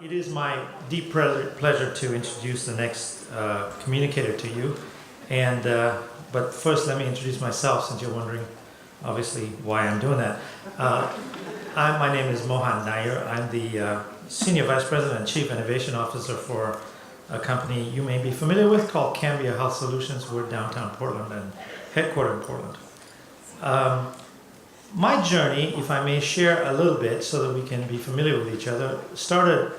It is my deep pleasure to introduce the next communicator to you. And but first, let me introduce myself, since you're wondering, obviously, why I'm doing that. My name is Mohan Nair. I'm the Senior Vice President and Chief Innovation Officer for a company you may be familiar with called Cambia Health Solutions. We're downtown Portland and headquartered in Portland. My journey, if I may share a little bit so that we can be familiar with each other, started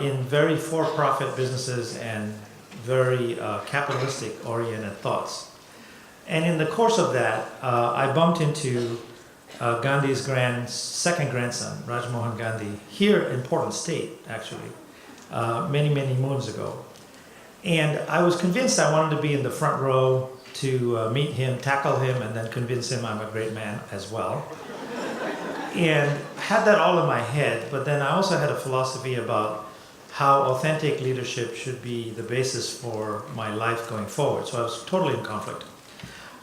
in very for-profit businesses and very capitalistic-oriented thoughts. And in the course of that, I bumped into Gandhi's second grandson, Rajmohan Gandhi, here in Portland State, actually, many, many moons ago. And I was convinced I wanted to be in the front row to meet him, tackle him, and then convince him I'm a great man as well. And had that all in my head, but then I also had a philosophy about how authentic leadership should be the basis for my life going forward. So I was totally in conflict.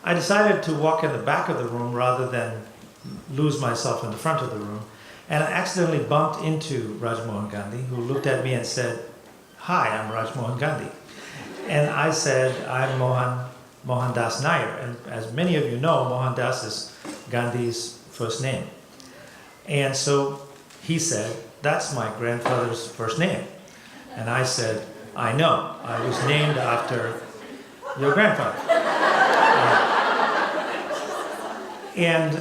I decided to walk in the back of the room rather than lose myself in the front of the room. And I accidentally bumped into Rajmohan Gandhi, who looked at me and said, "Hi, I'm Rajmohan Gandhi." And I said, "I'm Mohandas Nair." And as many of you know, Mohandas is Gandhi's first name. And so he said, "That's my grandfather's first name." And I said, "I know. I was named after your grandfather." And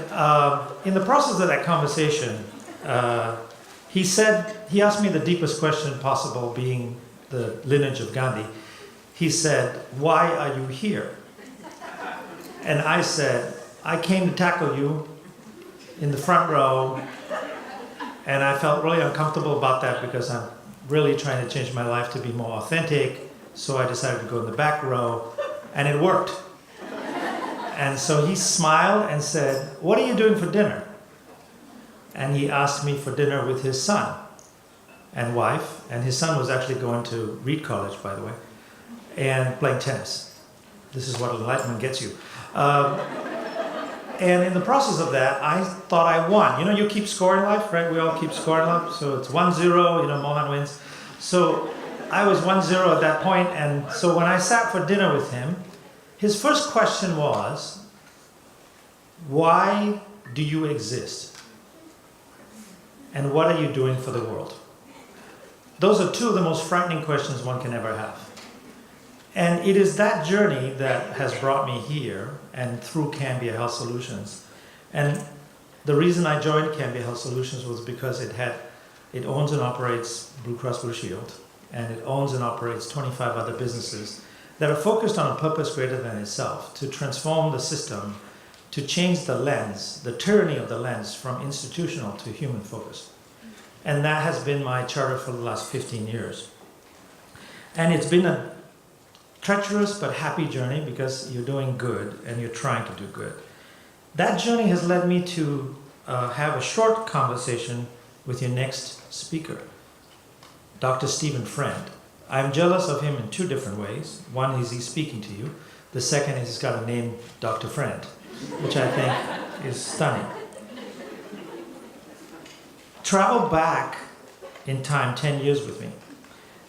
in the process of that conversation, he asked me the deepest question possible, being the lineage of Gandhi. He said, "Why are you here?" And I said, "I came to tackle you in the front row." And I felt really uncomfortable about that because I'm really trying to change my life to be more authentic. So I decided to go in the back row, and it worked. And so he smiled and said, "What are you doing for dinner?" And he asked me for dinner with his son and wife. And his son was actually going to Reed College, by the way, and playing tennis. This is what enlightenment gets you. And in the process of that, I thought I won. You know, you keep score in life, right? We all keep score in life. So it's 1-0, Mohan wins. So I was 1-0 at that point. And so when I sat for dinner with him, his first question was, "Why do you exist? And what are you doing for the world?" Those are two of the most frightening questions one can ever have. And it is that journey that has brought me here and through Cambia Health Solutions. And the reason I joined Cambia Health Solutions was because it owns and operates Blue Cross Blue Shield, and it owns and operates 25 other businesses that are focused on a purpose greater than itself, to transform the system, to change the lens, the tyranny of the lens, from institutional to human focus. And that has been my charter for the last 15 years. And it's been a treacherous but happy journey because you're doing good and you're trying to do good. That journey has led me to have a short conversation with your next speaker, Dr. Stephen Friend. I'm jealous of him in two different ways. One is he's speaking to you. The second is he's got a name, Dr. Friend, which I think is stunning. Travel back in time 10 years with me,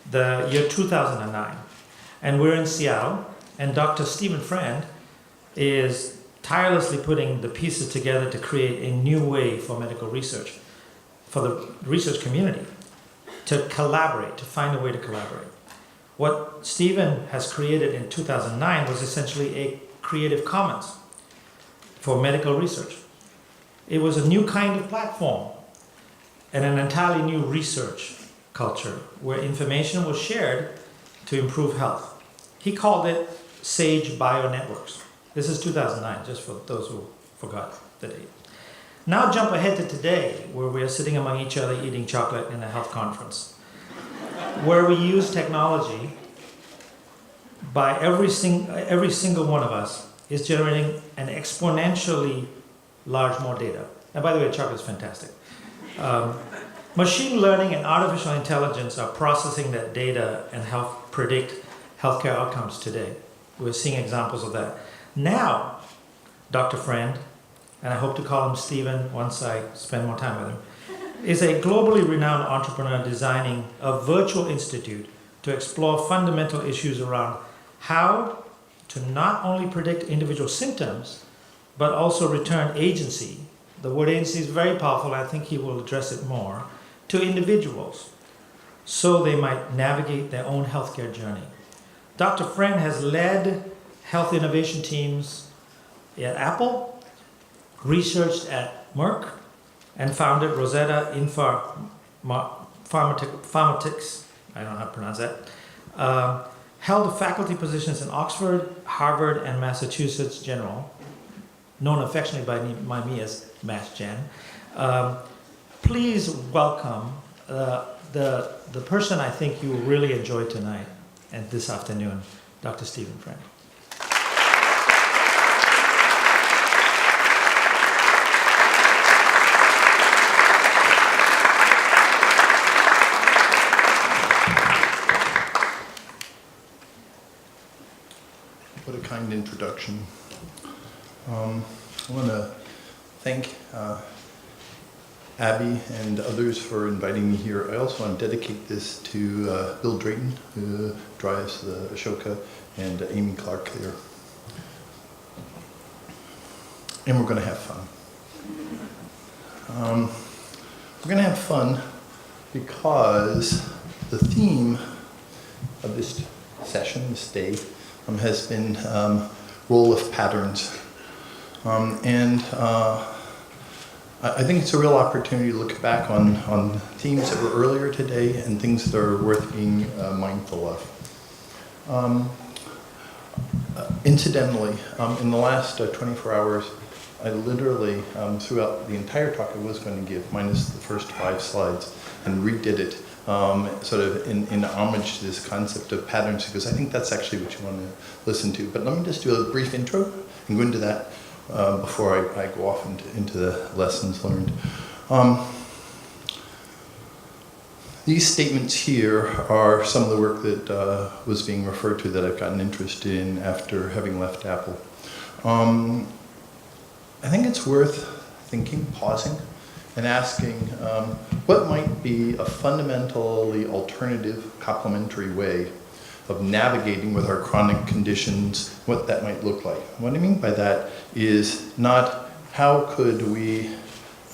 the year 2009. And we're in Seattle, and Dr. Stephen Friend is tirelessly putting the pieces together to create a new way for medical research, for the research community, to collaborate, to find a way to collaborate. What Stephen has created in 2009 was essentially a Creative Commons for medical research. It was a new kind of platform and an entirely new research culture where information was shared to improve health. He called it Sage Bionetworks. This is 2009, just for those who forgot the date. Now jump ahead to today, where we are sitting among each other eating chocolate in a health conference, where we use technology. By every single one of us is generating an exponentially large more data. And by the way, chocolate is fantastic. Machine learning and artificial intelligence are processing that data and help predict healthcare outcomes today. We're seeing examples of that. Now, Dr. Friend, and I hope to call him Stephen once I spend more time with him, is a globally renowned entrepreneur designing a virtual institute to explore fundamental issues around how to not only predict individual symptoms, but also return agency. The word agency is very powerful, I think he will address it more, to individuals so they might navigate their own healthcare journey. Dr. Friend has led health innovation teams at Apple, researched at Merck, and founded Rosetta Inpharmatics, I don't know how to pronounce that, held faculty positions in Oxford, Harvard, and Massachusetts General, known affectionately by me as Mass Gen. Please welcome the person I think you will really enjoy tonight and this afternoon, Dr. Stephen Friend. What a kind introduction. I want to thank Abby and others for inviting me here. I also want to dedicate this to Bill Drayton, who drives the Ashoka, and Amy Clark there. And we're going to have fun. We're going to have fun because the theme of this session, this day, has been role of patterns. I think it's a real opportunity to look back on themes that were earlier today and things that are worth being mindful of. Incidentally, in the last 24 hours, I literally, throughout the entire talk I was going to give, minus the first 5 slides, and redid it sort of in homage to this concept of patterns, because I think that's actually what you want to listen to. But let me just do a brief intro and go into that before I go off into the lessons learned. These statements here are some of the work that was being referred to that I've gotten interested in after having left Apple. I think it's worth thinking, pausing, and asking what might be a fundamentally alternative, complementary way of navigating with our chronic conditions, what that might look like. What I mean by that is not how could we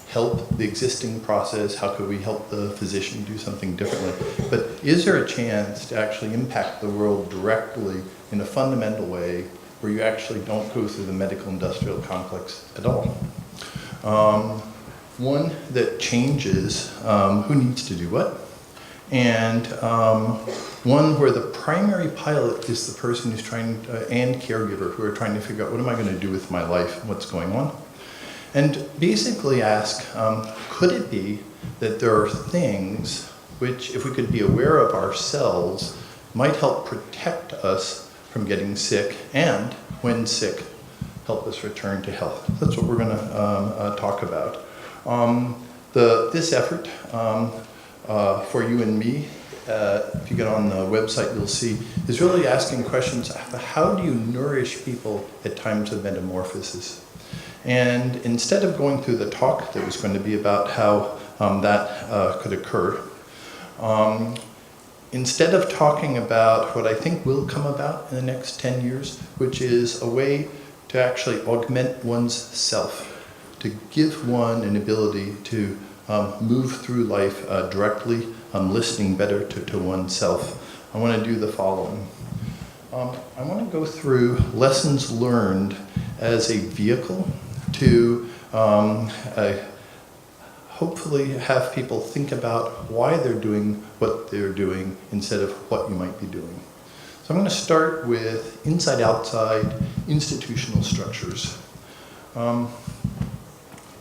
help the existing process, how could we help the physician do something differently, but is there a chance to actually impact the world directly in a fundamental way where you actually don't go through the medical industrial complex at all? One that changes who needs to do what, and one where the primary pilot is the person who's trying, and caregiver, who are trying to figure out what am I going to do with my life, what's going on, and basically ask, could it be that there are things which, if we could be aware of ourselves, might help protect us from getting sick, and when sick, help us return to health. That's what we're going to talk about. This effort for you and me, if you get on the website, you'll see, is really asking questions, how do you nourish people at times of metamorphosis? And instead of going through the talk that was going to be about how that could occur, instead of talking about what I think will come about in the next 10 years, which is a way to actually augment one's self, to give one an ability to move through life directly, listening better to oneself, I want to do the following. I want to go through lessons learned as a vehicle to hopefully have people think about why they're doing what they're doing instead of what you might be doing. So I'm going to start with inside-outside institutional structures.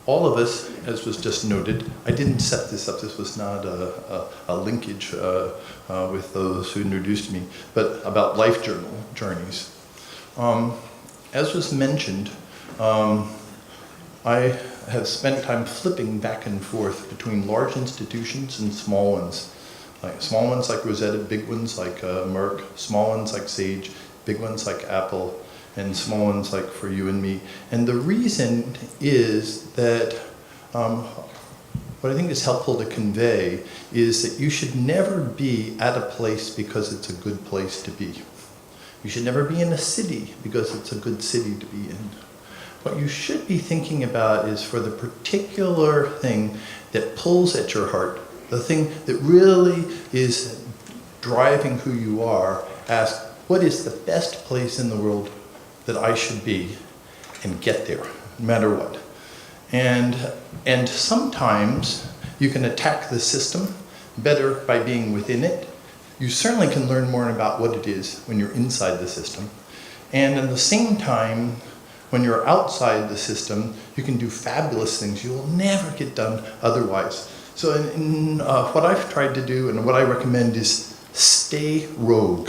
All of us, as was just noted, I didn't set this up, this was not a linkage with those who introduced me, but about life journeys. As was mentioned, I have spent time flipping back and forth between large institutions and small ones. Small ones like Rosetta, big ones like Merck, small ones like Sage, big ones like Apple, and small ones like for you and me. And the reason is that what I think is helpful to convey is that you should never be at a place because it's a good place to be. You should never be in a city because it's a good city to be in. What you should be thinking about is for the particular thing that pulls at your heart, the thing that really is driving who you are, ask, what is the best place in the world that I should be, and get there, no matter what. And sometimes you can attack the system better by being within it. You certainly can learn more about what it is when you're inside the system. And at the same time, when you're outside the system, you can do fabulous things you will never get done otherwise. So what I've tried to do and what I recommend is stay rogue.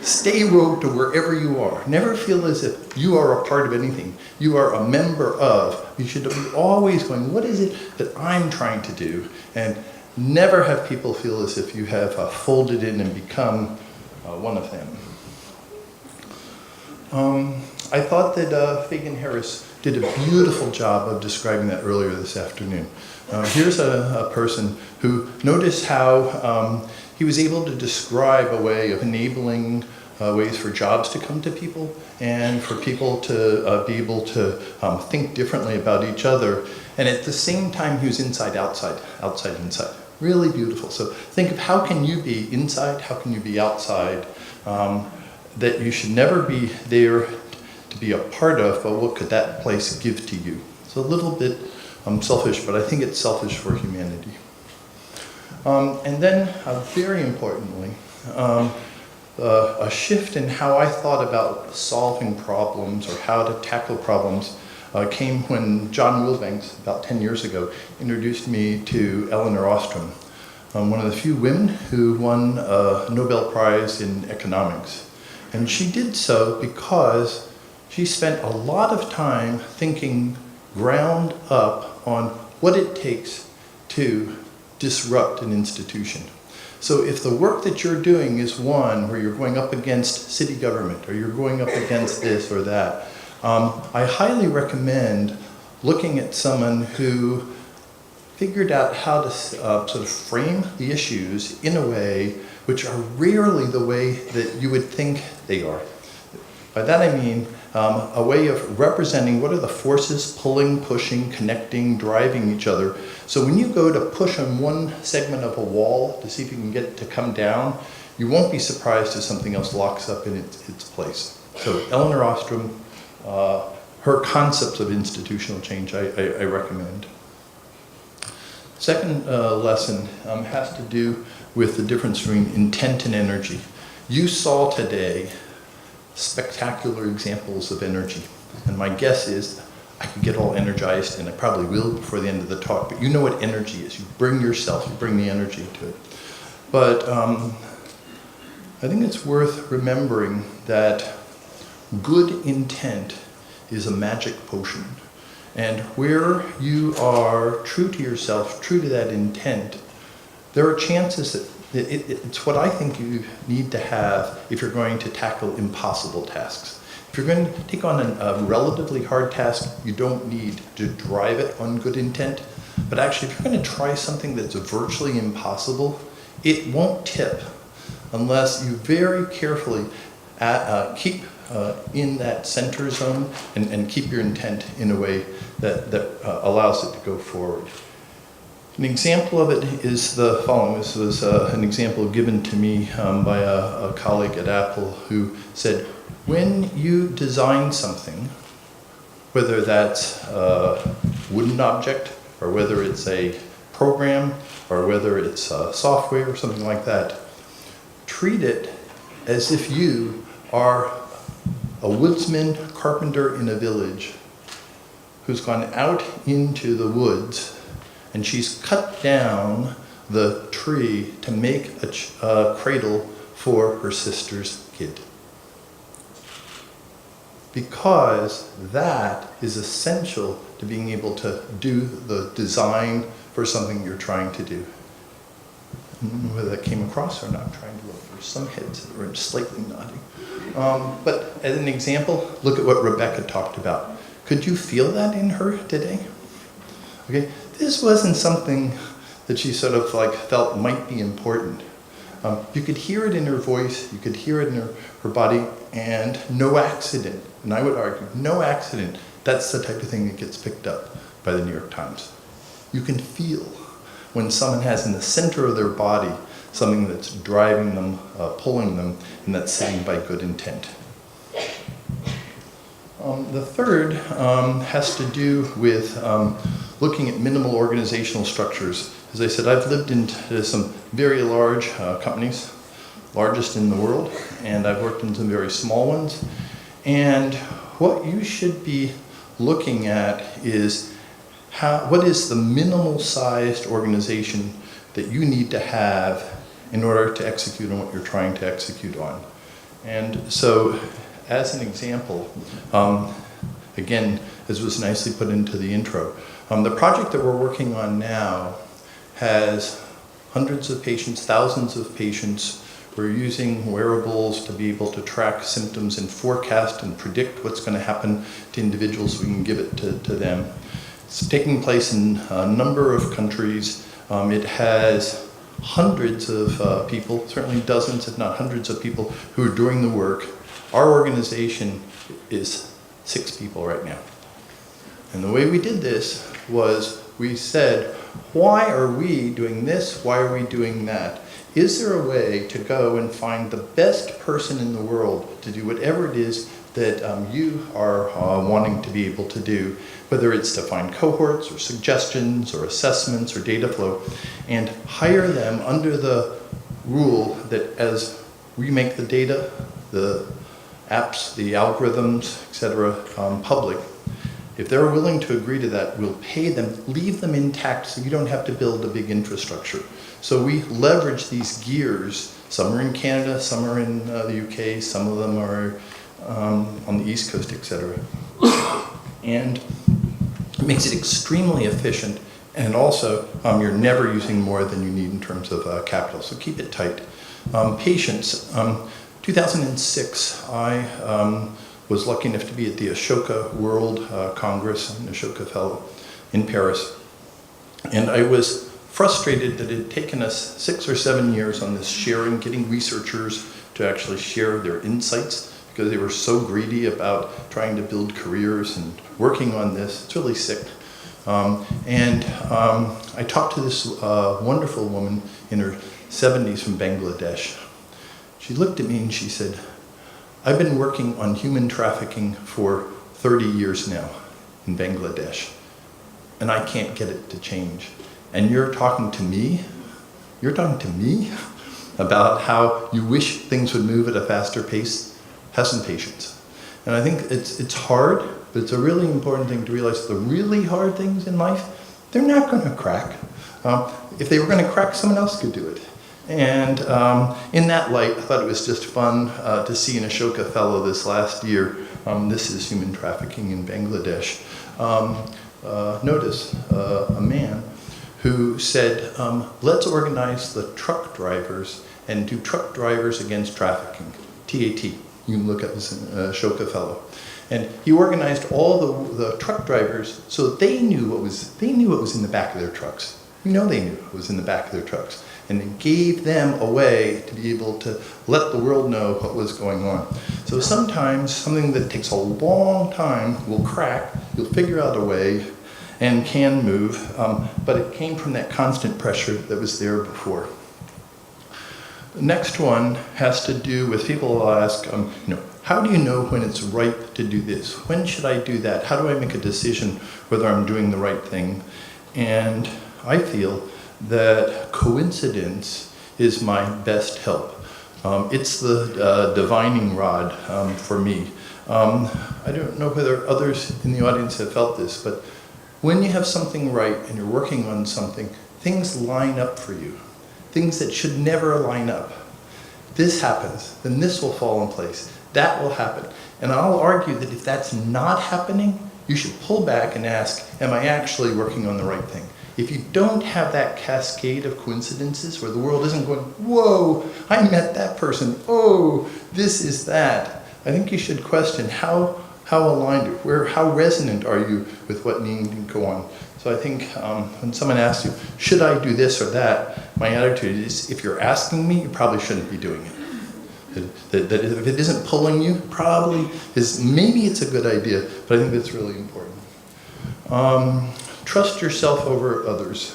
Stay rogue to wherever you are. Never feel as if you are a part of anything. You are a member of. You should be always going, what is it that I'm trying to do? And never have people feel as if you have folded in and become one of them. I thought that Fagin Harris did a beautiful job of describing that earlier this afternoon. Here's a person who noticed how he was able to describe a way of enabling ways for jobs to come to people and for people to be able to think differently about each other. And at the same time, he was inside, outside, outside, inside. Really beautiful. So think of how can you be inside, how can you be outside, that you should never be there to be a part of, but what could that place give to you? It's a little bit selfish, but I think it's selfish for humanity. And then, very importantly, a shift in how I thought about solving problems or how to tackle problems came when John Wilbanks, about 10 years ago, introduced me to Elinor Ostrom, one of the few women who won a Nobel Prize in economics. And she did so because she spent a lot of time thinking ground up on what it takes to disrupt an institution. So if the work that you're doing is one where you're going up against city government or you're going up against this or that, I highly recommend looking at someone who figured out how to sort of frame the issues in a way which are rarely the way that you would think they are. By that I mean a way of representing what are the forces pulling, pushing, connecting, driving each other. So when you go to push on one segment of a wall to see if you can get it to come down, you won't be surprised if something else locks up in its place. So Elinor Ostrom, her concepts of institutional change I recommend. Second lesson has to do with the difference between intent and energy. You saw today spectacular examples of energy. And my guess is I could get all energized, and I probably will before the end of the talk, but you know what energy is. You bring yourself, you bring the energy to it. But I think it's worth remembering that good intent is a magic potion. And where you are true to yourself, true to that intent, there are chances that it's what I think you need to have if you're going to tackle impossible tasks. If you're going to take on a relatively hard task, you don't need to drive it on good intent. But actually, if you're going to try something that's virtually impossible, it won't tip unless you very carefully keep in that center zone and keep your intent in a way that allows it to go forward. An example of it is the following. This was an example given to me by a colleague at Apple who said, when you design something, whether that's a wooden object or whether it's a program or whether it's software or something like that, treat it as if you are a woodsman carpenter in a village who's gone out into the woods and she's cut down the tree to make a cradle for her sister's kid. Because that is essential to being able to do the design for something you're trying to do. I don't know whether that came across or not. I'm trying to look for some heads that were slightly nodding. But as an example, look at what Rebecca talked about. Could you feel that in her today? Okay, this wasn't something that she sort of like felt might be important. You could hear it in her voice, you could hear it in her body, and no accident, and I would argue, no accident, that's the type of thing that gets picked up by the New York Times. You can feel when someone has in the center of their body something that's driving them, pulling them, and that's sitting by good intent. The third has to do with looking at minimal organizational structures. As I said, I've lived in some very large companies, largest in the world, and I've worked in some very small ones. And what you should be looking at is what is the minimal sized organization that you need to have in order to execute on what you're trying to execute on. And so, as an example, again, as was nicely put into the intro, the project that we're working on now has hundreds of patients, thousands of patients. We're using wearables to be able to track symptoms and forecast and predict what's going to happen to individuals so we can give it to them. It's taking place in a number of countries. It has hundreds of people, certainly dozens, if not hundreds of people who are doing the work. Our organization is 6 people right now. And the way we did this was we said, why are we doing this? Why are we doing that? Is there a way to go and find the best person in the world to do whatever it is that you are wanting to be able to do, whether it's to find cohorts or suggestions or assessments or data flow, and hire them under the rule that as we make the data, the apps, the algorithms, etc., public, if they're willing to agree to that, we'll pay them, leave them intact so you don't have to build a big infrastructure. So we leverage these gears. Some are in Canada, some are in the UK, some of them are on the East Coast, etc. And it makes it extremely efficient, and also you're never using more than you need in terms of capital, so keep it tight. Patients, 2006, I was lucky enough to be at the Ashoka World Congress, an Ashoka Fellow in Paris. And I was frustrated that it had taken us 6 or 7 years on this sharing, getting researchers to actually share their insights, because they were so greedy about trying to build careers and working on this. It's really sick. I talked to this wonderful woman in her 70s from Bangladesh. She looked at me and she said, I've been working on human trafficking for 30 years now in Bangladesh, and I can't get it to change. And you're talking to me? You're talking to me about how you wish things would move at a faster pace? Have some patience. And I think it's hard, but it's a really important thing to realize the really hard things in life, they're not going to crack. If they were going to crack, someone else could do it. And in that light, I thought it was just fun to see an Ashoka Fellow this last year. This is human trafficking in Bangladesh. Notice a man who said, let's organize the truck drivers and do truck drivers against trafficking, TAT. You can look up this Ashoka Fellow. And he organized all the truck drivers so they knew what was in the back of their trucks. You know they knew what was in the back of their trucks. And it gave them a way to be able to let the world know what was going on. So sometimes something that takes a long time will crack, you'll figure out a way and can move, but it came from that constant pressure that was there before. The next one has to do with people will ask, how do you know when it's right to do this? When should I do that? How do I make a decision whether I'm doing the right thing? And I feel that coincidence is my best help. It's the divining rod for me. I don't know whether others in the audience have felt this, but when you have something right and you're working on something, things line up for you. Things that should never line up. This happens, then this will fall in place. That will happen. And I'll argue that if that's not happening, you should pull back and ask, am I actually working on the right thing? If you don't have that cascade of coincidences where the world isn't going, whoa, I met that person, oh, this is that, I think you should question how aligned, how resonant are you with what needs to go on. So I think when someone asks you, should I do this or that, my attitude is, if you're asking me, you probably shouldn't be doing it. That if it isn't pulling you, probably is, maybe it's a good idea, but I think that's really important. Trust yourself over others.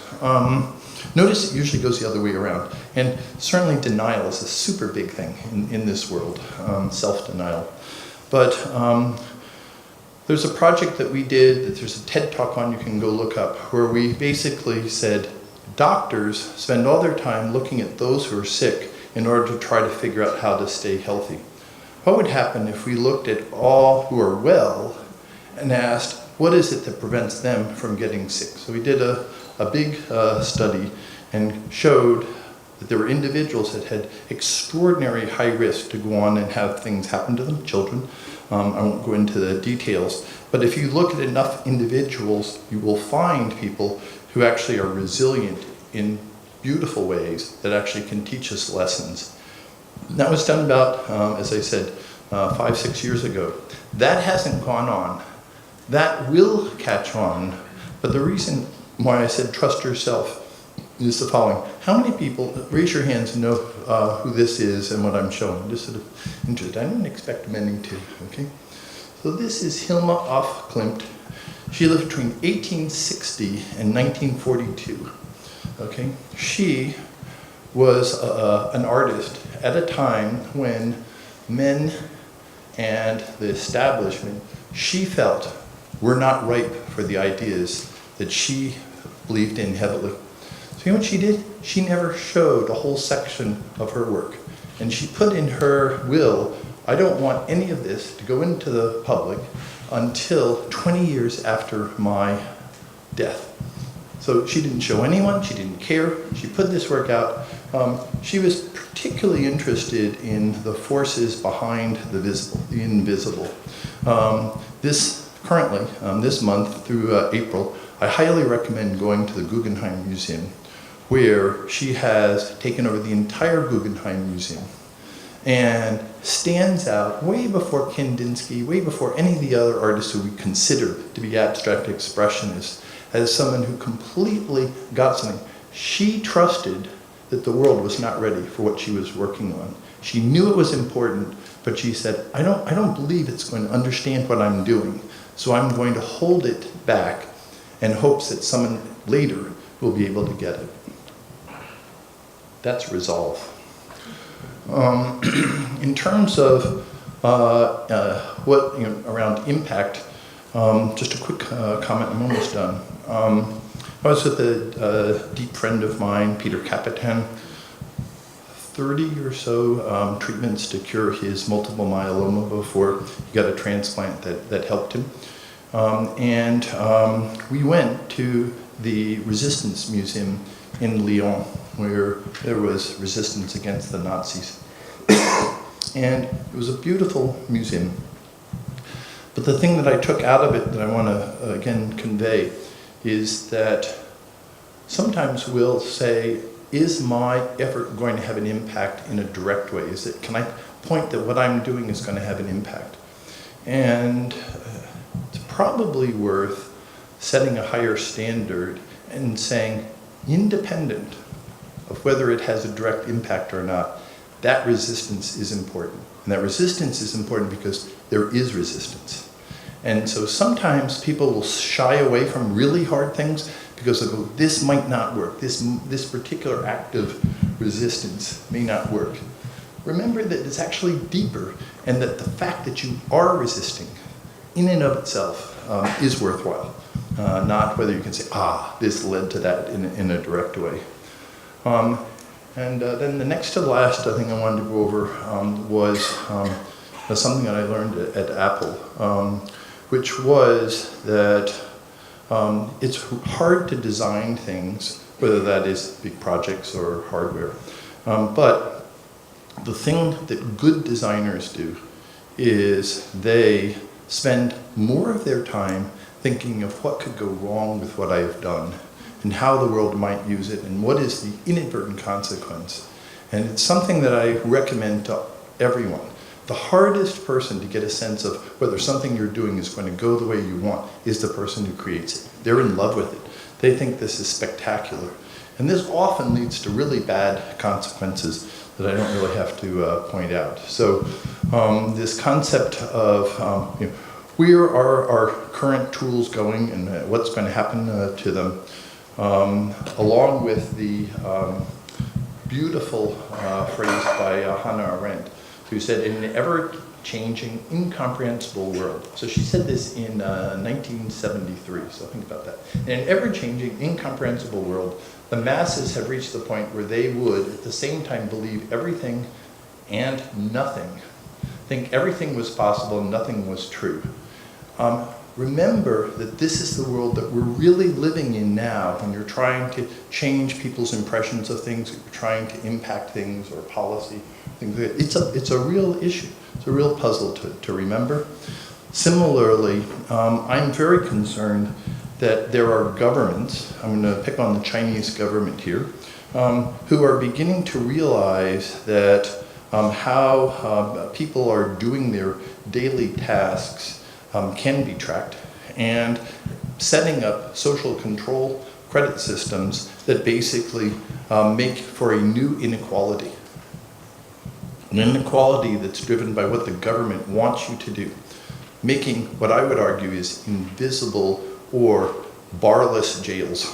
Notice it usually goes the other way around. And certainly denial is a super big thing in this world, self-denial. But there's a project that we did that there's a TED Talk on you can go look up, where we basically said doctors spend all their time looking at those who are sick in order to try to figure out how to stay healthy. What would happen if we looked at all who are well and asked, what is it that prevents them from getting sick? So we did a big study and showed that there were individuals that had extraordinary high risk to go on and have things happen to them, children. I won't go into the details, but if you look at enough individuals, you will find people who actually are resilient in beautiful ways that actually can teach us lessons. And that was done about, as I said, 5-6 years ago. That hasn't gone on. That will catch on, but the reason why I said trust yourself is the following. How many people, raise your hands, know who this is and what I'm showing? Just sort of interested. I didn't expect many to, okay? So this is Hilma Offenbach. She lived between 1860 and 1942, okay? She was an artist at a time when men and the establishment, she felt, were not ripe for the ideas that she believed in heavily. So you know what she did? She never showed a whole section of her work. And she put in her will, I don't want any of this to go into the public until 20 years after my death. So she didn't show anyone, she didn't care, she put this work out. She was particularly interested in the forces behind the visible, the invisible. Currently, this month through April, I highly recommend going to the Guggenheim Museum, where she has taken over the entire Guggenheim Museum and stands out way before Kandinsky, way before any of the other artists who we consider to be abstract expressionists, as someone who completely got something. She trusted that the world was not ready for what she was working on. She knew it was important, but she said, I don't believe it's going to understand what I'm doing, so I'm going to hold it back in hopes that someone later will be able to get it. That's resolve. In terms of what, around impact, just a quick comment, I'm almost done. I was with a deep friend of mine, Peter Capitan, 30 or so treatments to cure his multiple myeloma before he got a transplant that helped him. We went to the Resistance Museum in Lyon, where there was resistance against the Nazis. And it was a beautiful museum. But the thing that I took out of it that I want to, again, convey is that sometimes we'll say, is my effort going to have an impact in a direct way? Can I point that what I'm doing is going to have an impact? And it's probably worth setting a higher standard and saying, independent of whether it has a direct impact or not, that resistance is important. And that resistance is important because there is resistance. And so sometimes people will shy away from really hard things because they'll go, this might not work. This particular act of resistance may not work. Remember that it's actually deeper, and that the fact that you are resisting in and of itself is worthwhile. Not whether you can say, this led to that in a direct way. Then the next to the last thing I wanted to go over was something that I learned at Apple, which was that it's hard to design things, whether that is big projects or hardware. But the thing that good designers do is they spend more of their time thinking of what could go wrong with what I have done, and how the world might use it, and what is the inadvertent consequence. And it's something that I recommend to everyone. The hardest person to get a sense of whether something you're doing is going to go the way you want is the person who creates it. They're in love with it. They think this is spectacular. And this often leads to really bad consequences that I don't really have to point out. So this concept of where are our current tools going and what's going to happen to them, along with the beautiful phrase by Hannah Arendt, who said, in an ever-changing, incomprehensible world. So she said this in 1973, so think about that. In an ever-changing, incomprehensible world, the masses have reached the point where they would, at the same time, believe everything and nothing. Think everything was possible and nothing was true. Remember that this is the world that we're really living in now when you're trying to change people's impressions of things, you're trying to impact things or policy. Things. It's a real issue. It's a real puzzle to remember. Similarly, I'm very concerned that there are governments, I'm going to pick on the Chinese government here, who are beginning to realize that how people are doing their daily tasks can be tracked, and setting up social control credit systems that basically make for a new inequality. An inequality that's driven by what the government wants you to do, making what I would argue is invisible or barless jails,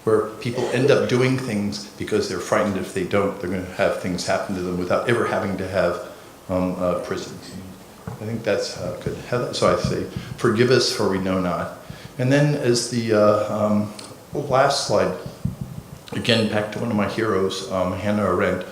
where people end up doing things because they're frightened if they don't, they're going to have things happen to them without ever having to have prisons. I think that's good. So I say, forgive us for we know not. And then as the last slide, again, back to one of my heroes, Hannah Arendt.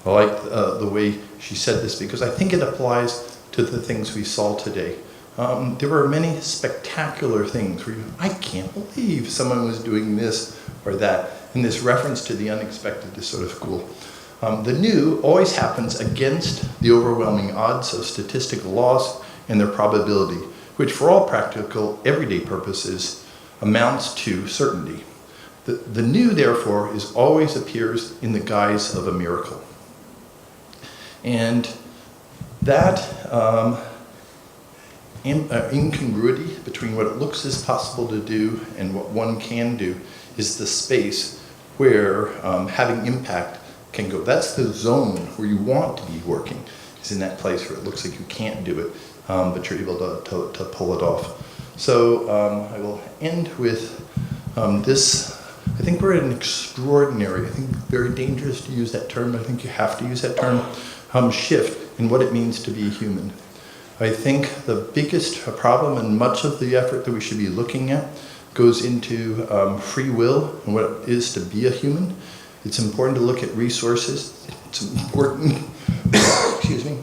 I like the way she said this because I think it applies to the things we saw today. There were many spectacular things where I can't believe someone was doing this or that. And this reference to the unexpected is sort of cool. The new always happens against the overwhelming odds of statistical laws and their probability, which for all practical, everyday purposes amounts to certainty. The new, therefore, always appears in the guise of a miracle. And that incongruity between what it looks as possible to do and what one can do is the space where having impact can go. That's the zone where you want to be working, is in that place where it looks like you can't do it, but you're able to pull it off. So I will end with this. I think we're at an extraordinary, I think very dangerous to use that term, I think you have to use that term, shift in what it means to be human. I think the biggest problem and much of the effort that we should be looking at goes into free will and what it is to be a human. It's important to look at resources. It's important, excuse me,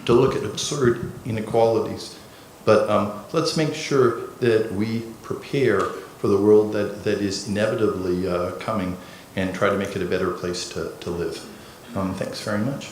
to look at absurd inequalities. But let's make sure that we prepare for the world that is inevitably coming and try to make it a better place to live. Thanks very much.